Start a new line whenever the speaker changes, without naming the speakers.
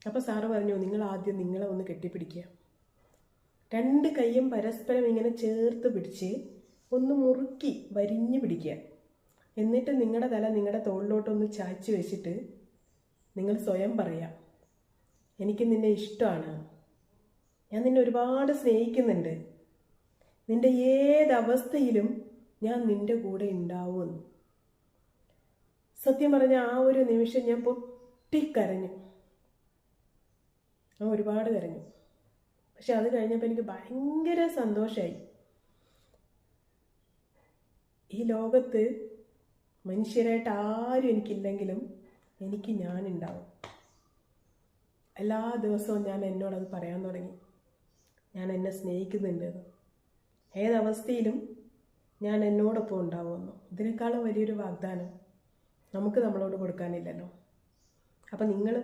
അപ്പോൾ സാറ് പറഞ്ഞു, നിങ്ങൾ ആദ്യം നിങ്ങളെ ഒന്ന് കെട്ടിപ്പിടിക്കുക. 2 കൈയും പരസ്പരം ഇങ്ങനെ ചേർത്ത് പിടിച്ച് ഒന്ന് മുറുക്കി വരിഞ്ഞു പിടിക്കുക. എന്നിട്ട് നിങ്ങളുടെ തല നിങ്ങളുടെ തോളിലോട്ടൊന്ന് ചായ്ച്ച് വെച്ചിട്ട് നിങ്ങൾ സ്വയം പറയാം, എനിക്ക് നിന്നെ ഇഷ്ടമാണ്, ഞാൻ നിന്നെ ഒരുപാട് സ്നേഹിക്കുന്നുണ്ട്, നിന്റെ ഏതവസ്ഥയിലും ഞാൻ നിന്റെ കൂടെ ഉണ്ടാവുമെന്ന്. സത്യം പറഞ്ഞ ആ ഒരു നിമിഷം ഞാൻ പൊട്ടിക്കരഞ്ഞു. ഞാൻ ഒരുപാട് കരഞ്ഞു. പക്ഷെ അത് കഴിഞ്ഞപ്പോൾ എനിക്ക് ഭയങ്കര സന്തോഷമായി. ഈ ലോകത്ത് മനുഷ്യരായിട്ട് ആരും എനിക്കില്ലെങ്കിലും എനിക്ക് ഞാനുണ്ടാവും. എല്ലാ ദിവസവും ഞാൻ എന്നോടത് പറയാൻ തുടങ്ങി, ഞാൻ എന്നെ സ്നേഹിക്കുന്നുണ്ട്, ഏതവസ്ഥയിലും ഞാൻ എന്നോടൊപ്പം ഉണ്ടാവുമെന്ന്. ഇതിനേക്കാളും വലിയൊരു വാഗ്ദാനം നമുക്ക് നമ്മളോട് കൊടുക്കാനില്ലല്ലോ. അപ്പം നിങ്ങൾ